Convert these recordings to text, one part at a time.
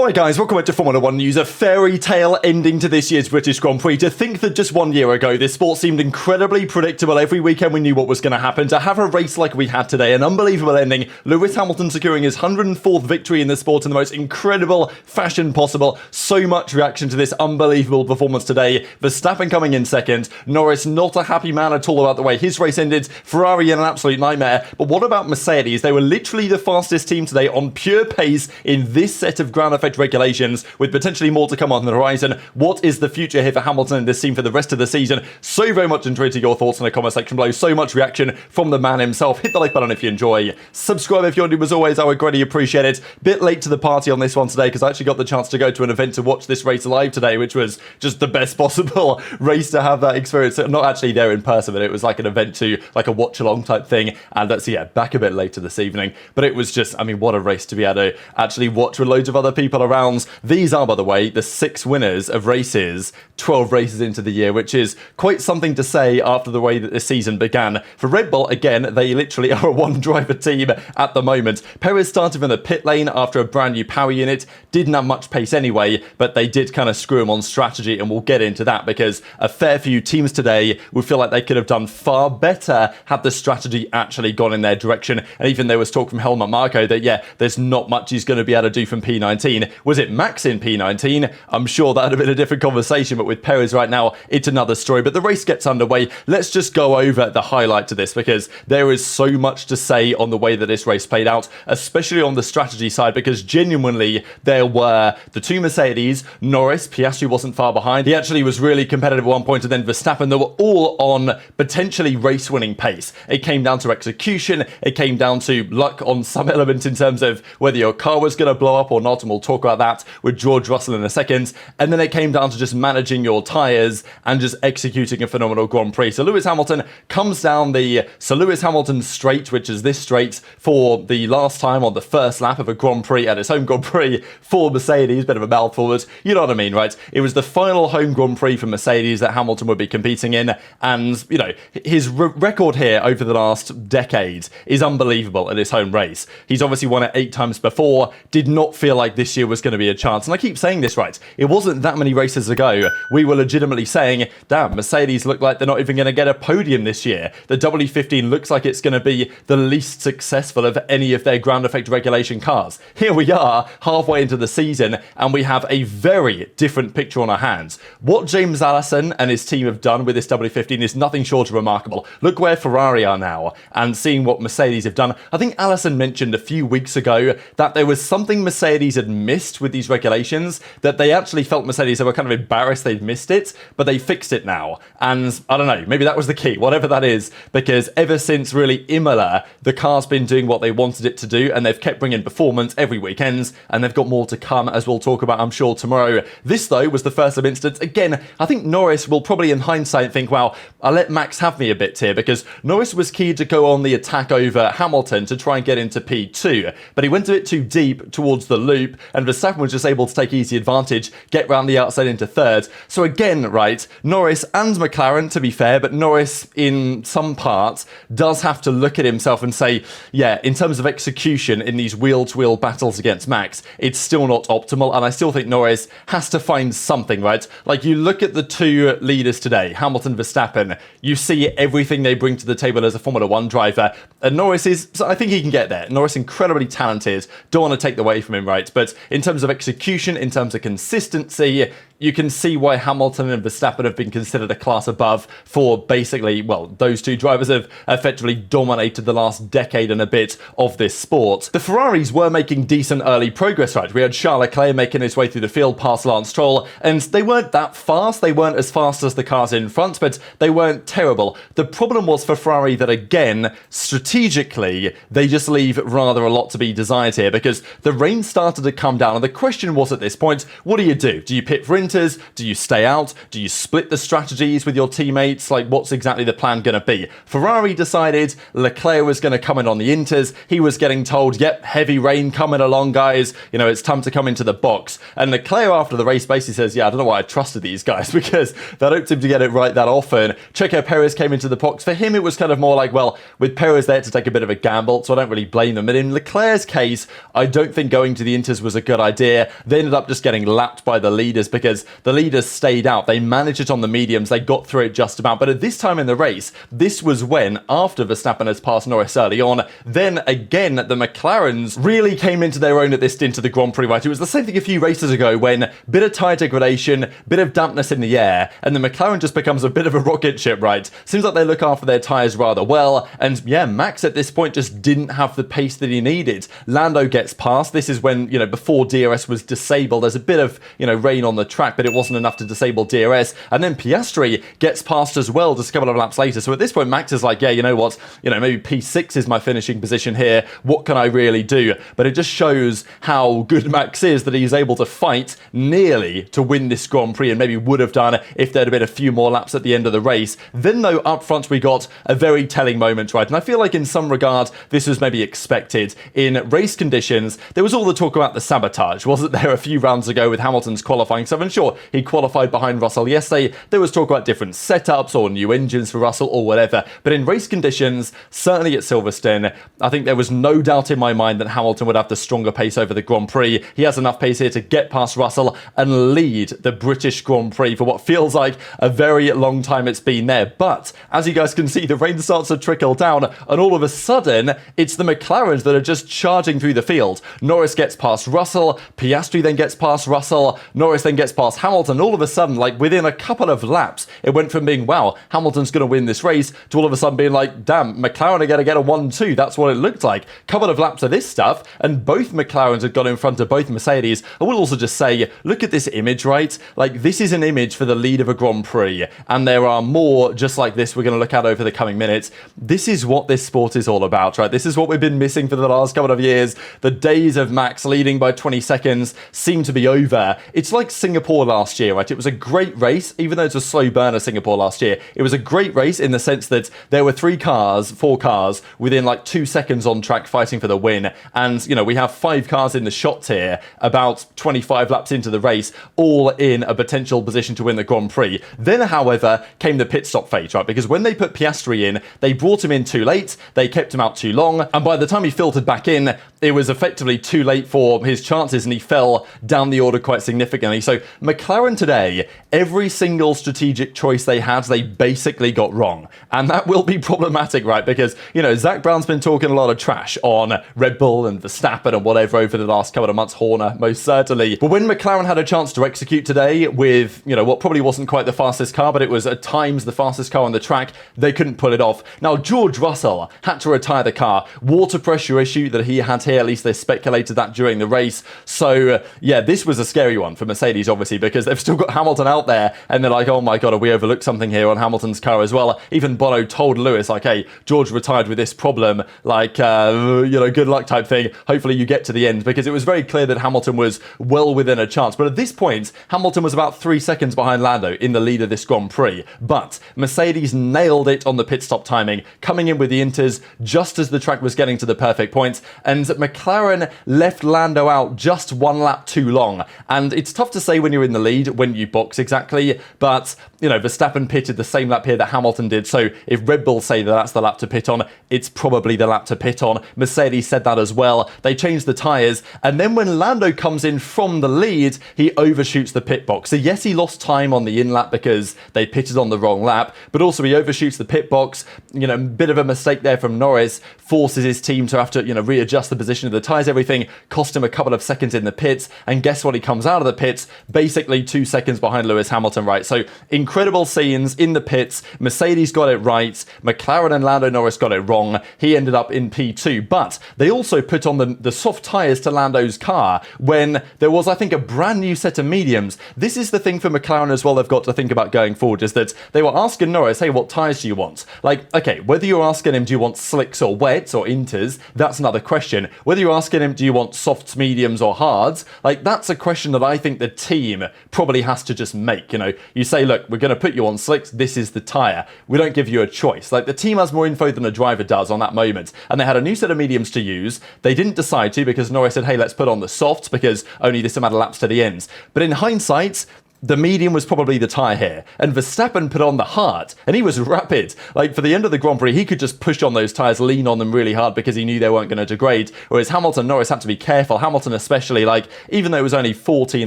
Alright guys, welcome back to Formula 1 news. A fairy tale ending to this year's British Grand Prix. To think that just 1 year ago, this sport seemed incredibly predictable. Every weekend we knew what was going to happen. To have a race like we had today, an unbelievable ending. Lewis Hamilton securing his 104th victory in the sport in the most incredible fashion possible. So much reaction to this unbelievable performance today. Verstappen coming in second. Norris not a happy man at all about the way his race ended. Ferrari in an absolute nightmare. But what about Mercedes? They were literally the fastest team today on pure pace in this set of ground effect regulations, with potentially more to come on the horizon. What is the future here for Hamilton and this team for the rest of the season? So very much enjoying your thoughts in the comment section below. So much reaction from the man himself. Hit the like button if you enjoy. Subscribe if you're new as always. I would greatly appreciate it. Bit late to the party on this one today because I actually got the chance to go to an event to watch this race live today, which was just the best possible race to have that experience. Not actually there in person, but it was like an event to like a watch along type thing. And that's, yeah, back a bit later this evening. But it was just, I mean, what a race to be able to actually watch with loads of other people around. These are, by the way, the 6 winners of races, 12 races into the year, which is quite something to say after the way that this season began. For Red Bull, again, they literally are a one-driver team at the moment. Perez started from the pit lane after a brand new power unit, didn't have much pace anyway, but they did kind of screw him on strategy, and we'll get into that because a fair few teams today would feel like they could have done far better had the strategy actually gone in their direction. And even there was talk from Helmut Marko that, yeah, there's not much he's going to be able to do from P19. Was it Max in P19? I'm sure that would have been a different conversation, but with Perez right now, it's another story. But the race gets underway. Let's just go over the highlight to this because there is so much to say on the way that this race played out, especially on the strategy side, because genuinely there were the two Mercedes, Norris, Piastri wasn't far behind. He actually was really competitive at one point, and then Verstappen, they were all on potentially race-winning pace. It came down to execution. It came down to luck on some element in terms of whether your car was going to blow up or not, and we'll talk about that with George Russell in a second. And then it came down to just managing your tyres and just executing a phenomenal Grand Prix. So Lewis Hamilton comes down the Sir Lewis Hamilton straight, which is this straight, for the last time on the first lap of a Grand Prix at his home Grand Prix for Mercedes. Bit of a mouthful, but you know what I mean, right? It was the final home Grand Prix for Mercedes that Hamilton would be competing in. And, you know, his record here over the last decade is unbelievable in his home race. He's obviously won it 8 times before. Did not feel like this year was going to be a chance. And I keep saying this, right? It wasn't that many races ago we were legitimately saying, damn, Mercedes look like they're not even going to get a podium this year. The W15 looks like it's going to be the least successful of any of their ground effect regulation cars. Here we are, halfway into the season, and we have a very different picture on our hands. What James Allison and his team have done with this W15 is nothing short of remarkable. Look where Ferrari are now, and seeing what Mercedes have done. I think Allison mentioned a few weeks ago that there was something Mercedes had missed with these regulations, that they actually felt Mercedes, they were kind of embarrassed they'd missed it, but they fixed it now. And I don't know, maybe that was the key, whatever that is, because ever since really Imola, the car's been doing what they wanted it to do, and they've kept bringing performance every weekend, and they've got more to come, as we'll talk about, I'm sure, tomorrow. This, though, was the first of instance. Again, I think Norris will probably, in hindsight, think, wow, I'll let Max have me a bit here, because Norris was keen to go on the attack over Hamilton to try and get into P2, but he went a bit too deep towards the loop, and Verstappen was just able to take easy advantage, get round the outside into third. So again, right, Norris and McLaren, to be fair, but Norris in some parts does have to look at himself and say, yeah, in terms of execution in these wheel-to-wheel battles against Max, it's still not optimal, and I still think Norris has to find something, right? Like, you look at the two leaders today, Hamilton, Verstappen, you see everything they bring to the table as a Formula 1 driver, and Norris is, so I think he can get there. Norris incredibly talented, don't want to take the away from him, right? But in terms of execution, in terms of consistency, you can see why Hamilton and Verstappen have been considered a class above for basically, well, those two drivers have effectively dominated the last decade and a bit of this sport. The Ferraris were making decent early progress, right? We had Charles Leclerc making his way through the field past Lance Stroll, and they weren't that fast. They weren't as fast as the cars in front, but they weren't terrible. The problem was for Ferrari that, again, strategically, they just leave rather a lot to be desired here because the rain started to come down, and the question was at this point, what do? Do you pit for sprinters? Do you stay out? Do you split the strategies with your teammates? Like, what's exactly the plan going to be? Ferrari decided Leclerc was going to come in on the inters. He was getting told, yep, heavy rain coming along, guys. You know, it's time to come into the box. And Leclerc, after the race, basically says, yeah, I don't know why I trusted these guys because they don't seem to get it right that often. Checo Perez came into the box. For him, it was kind of more like, well, with Perez there to take a bit of a gamble, so I don't really blame them. But in Leclerc's case, I don't think going to the inters was a good idea. They ended up just getting lapped by the leaders because the leaders stayed out. They managed it on the mediums. They got through it just about. But at this time in the race, this was when, after Verstappen has passed Norris early on, then again, the McLarens really came into their own at this stint of the Grand Prix, right? It was the same thing a few races ago when bit of tyre degradation, bit of dampness in the air, and the McLaren just becomes a bit of a rocket ship, right? Seems like they look after their tyres rather well, and yeah, Max at this point just didn't have the pace that he needed. Lando gets past. This is when, before DRS was disabled, there's a bit of, rain on the track, but it wasn't enough to disable DRS, and then Piastri gets past as well just a couple of laps later. So at this point, Max is like, yeah, you know what, maybe P6 is my finishing position here. What can I really do? But it just shows how good Max is that he's able to fight nearly to win this Grand Prix, and maybe would have done if there'd have been a few more laps at the end of the race. Then though, up front we got a very telling moment, right? And I feel like in some regard this was maybe expected. In race conditions, there was all the talk about the sabotage, wasn't there, a few rounds ago with Hamilton's qualifying stuff? And sure, he qualified behind Russell yesterday. There was talk about different setups or new engines for Russell or whatever. But in race conditions, certainly at Silverstone, I think there was no doubt in my mind that Hamilton would have the stronger pace over the Grand Prix. He has enough pace here to get past Russell and lead the British Grand Prix for what feels like a very long time it's been there. But as you guys can see, the rain starts to trickle down, and all of a sudden, it's the McLarens that are just charging through the field. Norris gets past Russell, Piastri then gets past Russell, Norris then gets past Hamilton. All of a sudden, like within a couple of laps, it went from being, wow, Hamilton's going to win this race, to all of a sudden being like, damn, McLaren are going to get a 1-2. That's what it looked like. Couple of laps of this stuff, and both McLarens had got in front of both Mercedes. I will also just say, look at this image, right? Like, this is an image for the lead of a Grand Prix, and there are more just like this we're going to look at over the coming minutes. This is what this sport is all about, right? This is what we've been missing for the last couple of years. The days of Max leading by 20 seconds seem to be over. It's like Singapore last year, right? It was a great race, even though it's a slow burner, Singapore last year. It was a great race in the sense that there were four cars within like 2 seconds on track fighting for the win. And, we have 5 cars in the shot here about 25 laps into the race, all in a potential position to win the Grand Prix. Then, however, came the pit stop phase, right? Because when they put Piastri in, they brought him in too late, they kept him out too long, and by the time he filtered back in, it was effectively too late for his chances, and he fell down the order quite significantly. So McLaren today, every single strategic choice they had, they basically got wrong. And that will be problematic, right? Because, Zach Brown's been talking a lot of trash on Red Bull and Verstappen and whatever over the last couple of months, Horner, most certainly. But when McLaren had a chance to execute today with, what probably wasn't quite the fastest car, but it was at times the fastest car on the track, they couldn't pull it off. Now, George Russell had to retire the car. Water pressure issue that he had here, at least they speculated that during the race. So, yeah, this was a scary one for Mercedes, obviously, because they've still got Hamilton out there, and they're like, oh my God, have we overlooked something here on Hamilton's car as well? Even Bono told Lewis, like, hey, George retired with this problem, like, good luck type thing. Hopefully you get to the end, because it was very clear that Hamilton was well within a chance. But at this point, Hamilton was about 3 seconds behind Lando in the lead of this Grand Prix. But Mercedes nailed it on the pit stop timing, coming in with the inters just as the track was getting to the perfect points, and McLaren left Lando out just 1 lap too long. And it's tough to say when you're in the lead, when you box exactly, but, Verstappen pitted the same lap here that Hamilton did, so if Red Bull say that that's the lap to pit on, it's probably the lap to pit on. Mercedes said that as well. They changed the tyres, and then when Lando comes in from the lead, he overshoots the pit box. So yes, he lost time on the in lap because they pitted on the wrong lap, but also he overshoots the pit box. Bit of a mistake there from Norris, forces his team to have to, readjust the position of the tyres, everything, cost him a couple of seconds in the pits, and guess what? He comes out of the pits basically 2 seconds behind Lewis Hamilton, right? So incredible scenes in the pits. Mercedes got it right. McLaren and Lando Norris got it wrong. He ended up in P2, but they also put on the soft tyres to Lando's car when there was, I think, a brand new set of mediums. This is the thing for McLaren as well they've got to think about going forward, is that they were asking Norris, hey, what tyres do you want? Like, okay, whether you're asking him, do you want slicks or wets or inters, that's another question. Whether you're asking him, do you want softs, mediums or hards, like, that's a question that I think the team probably has to just make. You say, look, we're going to put you on slicks, this is the tyre. We don't give you a choice. Like, the team has more info than a driver does on that moment, and they had a new set of mediums to use. They didn't decide to because Norris said, hey, let's put on the softs because only this amount of laps to the ends. But in hindsight, the medium was probably the tyre here, and Verstappen put on the hard, and he was rapid. Like, for the end of the Grand Prix, he could just push on those tyres, lean on them really hard because he knew they weren't going to degrade, whereas Hamilton, Norris had to be careful. Hamilton especially, like, even though it was only 14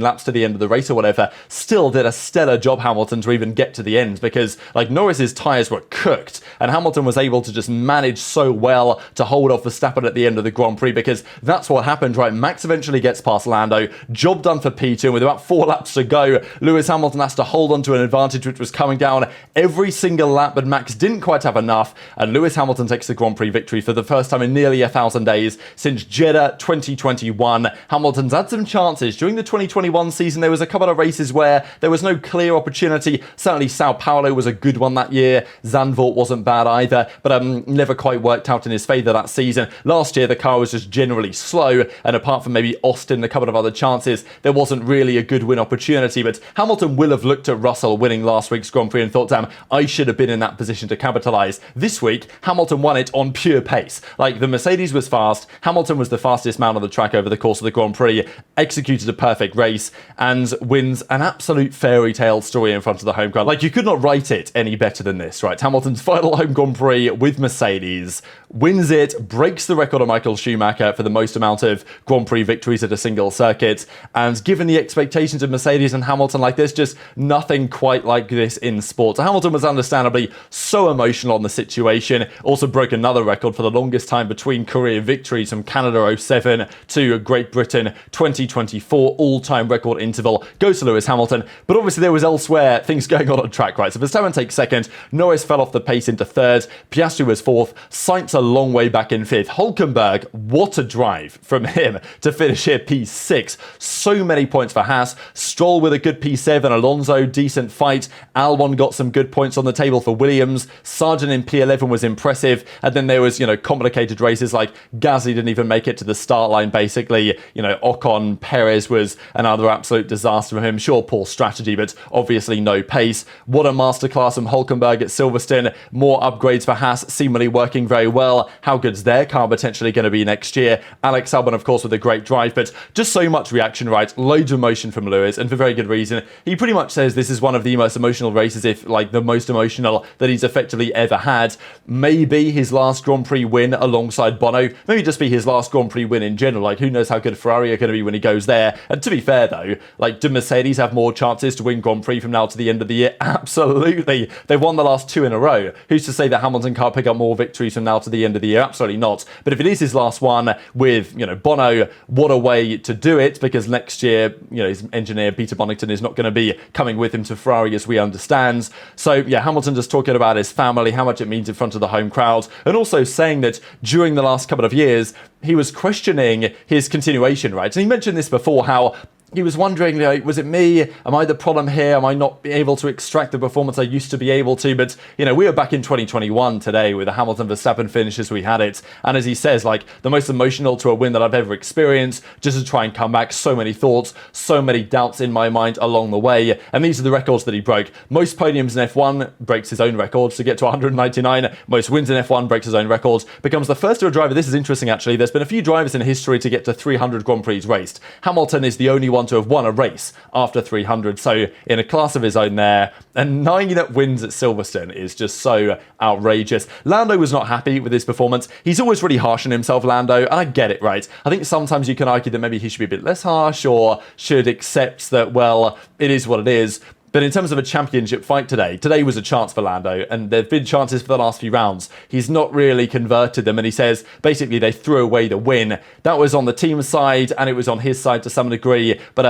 laps to the end of the race or whatever, still did a stellar job, Hamilton, to even get to the end, because, like, Norris's tyres were cooked, and Hamilton was able to just manage so well to hold off Verstappen at the end of the Grand Prix, because that's what happened, right? Max eventually gets past Lando, job done for P2, and with about 4 laps to go, Lewis Hamilton has to hold on to an advantage which was coming down every single lap, but Max didn't quite have enough, and Lewis Hamilton takes the Grand Prix victory for the first time in nearly 1,000 days since Jeddah 2021. Hamilton's had some chances. During the 2021 season, there was a couple of races where there was no clear opportunity. Certainly Sao Paulo was a good one that year. Zandvoort wasn't bad either, but never quite worked out in his favour that season. Last year, the car was just generally slow, and apart from maybe Austin, a couple of other chances, there wasn't really a good win opportunity, but Hamilton will have looked at Russell winning last week's Grand Prix and thought, damn, I should have been in that position to capitalise. This week, Hamilton won it on pure pace. Like, the Mercedes was fast, Hamilton was the fastest man on the track over the course of the Grand Prix, executed a perfect race, and wins an absolute fairy tale story in front of the home crowd. Like, you could not write it any better than this, right? Hamilton's final home Grand Prix with Mercedes, wins it, breaks the record of Michael Schumacher for the most amount of Grand Prix victories at a single circuit, and given the expectations of Mercedes and Hamilton, like, there's just nothing quite like this in sport. Hamilton was understandably so emotional on the situation, also broke another record for the longest time between career victories from Canada 07 to Great Britain 2024, all-time record interval goes to Lewis Hamilton, but obviously there was elsewhere things going on track, right? So Verstappen takes second, Norris fell off the pace into third, Piastri was fourth, Sainz a long way back in fifth, Hülkenberg, what a drive from him to finish here P6, so many points for Haas, Stroll with a good P7, Alonso, decent fight, Albon got some good points on the table for Williams, Sargent in P11 was impressive, and then there was, complicated races like Gasly didn't even make it to the start line basically, Ocon, Perez was another absolute disaster for him, sure, poor strategy, but obviously no pace. What a masterclass from Hülkenberg at Silverstone, more upgrades for Haas, seemingly working very well. How good's their car potentially going to be next year? Alex Albon, of course, with a great drive, but just so much reaction, right? Loads of emotion from Lewis, and for very good reason. He pretty much says this is one of the most emotional races, if like the most emotional that he's effectively ever had. Maybe his last Grand Prix win alongside Bono, maybe just be his last Grand Prix win in general. Like, who knows how good Ferrari are going to be when he goes there. And to be fair though, like, do Mercedes have more chances to win Grand Prix from now to the end of the year? Absolutely. They've won the last 2 in a row. Who's to say that Hamilton can't pick up more victories from now to the end of the year? Absolutely not. But if it is his last one with, Bono, what a way to do it, because next year, his engineer Peter Bonington is not going to be coming with him to Ferrari, as we understand. So yeah, Hamilton just talking about his family, how much it means in front of the home crowd, and also saying that during the last couple of years, he was questioning his continuation, right? And he mentioned this before, how he was wondering, was it me? Am I the problem here? Am I not able to extract the performance I used to be able to? But, we were back in 2021 today with the Hamilton-Verstappen finish as we had it. And as he says, like, the most emotional to a win that I've ever experienced, just to try and come back. So many thoughts, so many doubts in my mind along the way. And these are the records that he broke. Most podiums in F1, breaks his own records to get to 199. Most wins in F1, breaks his own records. Becomes the first ever driver. This is interesting, actually. There's been a few drivers in history to get to 300 Grand Prix raced. Hamilton is the only one to have won a race after 300, so in a class of his own there, and 9 wins at Silverstone is just so outrageous. Lando was not happy with his performance. He's always really harsh on himself, Lando, and I get it, right? I think sometimes you can argue that maybe he should be a bit less harsh, or should accept that, well, it is what it is. But in terms of a championship fight today was a chance for Lando, and there have been chances for the last few rounds. He's not really converted them, and he says basically they threw away the win. That was on the team side, and it was on his side to some degree, but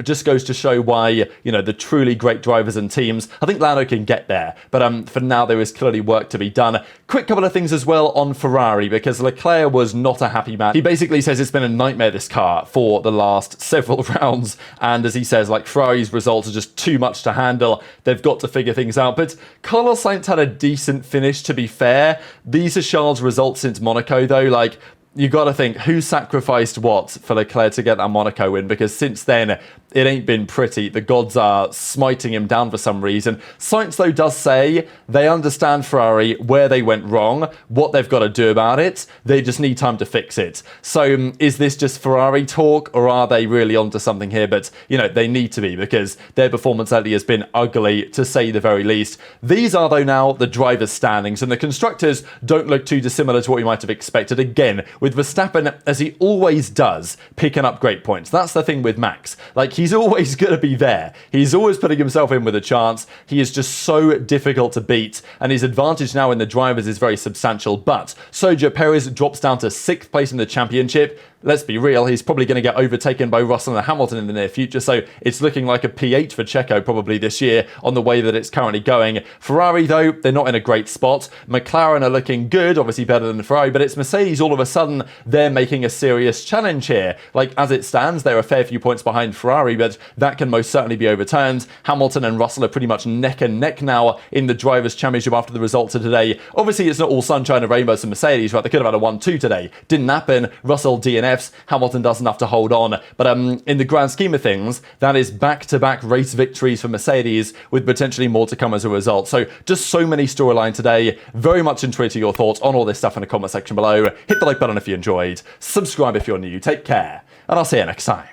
just goes to show why, the truly great drivers and teams, I think Lando can get there, but for now there is clearly work to be done. Quick couple of things as well on Ferrari, because Leclerc was not a happy man. He basically says it's been a nightmare, this car, for the last several rounds, and as he says, like, Ferrari's results are just too much to handle. They've got to figure things out. But Carlos Sainz had a decent finish, to be fair. These are Charles' results since Monaco, though. Like, you got to think, who sacrificed what for Leclerc to get that Monaco win? Because since then, it ain't been pretty. The gods are smiting him down for some reason. Science, though, does say they understand Ferrari, where they went wrong, what they've got to do about it. They just need time to fix it. So is this just Ferrari talk, or are they really onto something here? But, you know, they need to be, because their performance lately has been ugly, to say the very least. These are, though, now the drivers' standings, and the constructors don't look too dissimilar to what we might have expected. Again, with Verstappen, as he always does, picking up great points. That's the thing with Max. Like, he's always going to be there. He's always putting himself in with a chance. He is just so difficult to beat, and his advantage now in the drivers is very substantial. But Sergio Perez drops down to 6th place in the championship. Let's be real, he's probably going to get overtaken by Russell and Hamilton in the near future, so it's looking like a P8 for Checo probably this year on the way that it's currently going. Ferrari, though, they're not in a great spot. McLaren are looking good, obviously better than Ferrari, but it's Mercedes all of a sudden. They're making a serious challenge here. Like, as it stands, they're a fair few points behind Ferrari, but that can most certainly be overturned. Hamilton and Russell are pretty much neck and neck now in the Drivers' Championship after the results of today. Obviously, it's not all sunshine and rainbows for Mercedes, right? They could have had a 1-2 today. Didn't happen. Russell DNFs. Hamilton does enough to hold on. But in the grand scheme of things, that is back-to-back race victories for Mercedes, with potentially more to come as a result. So just so many storylines today. Very much intrigued your thoughts on all this stuff in the comment section below. Hit the like button if you enjoyed. Subscribe if you're new. Take care. And I'll see you next time.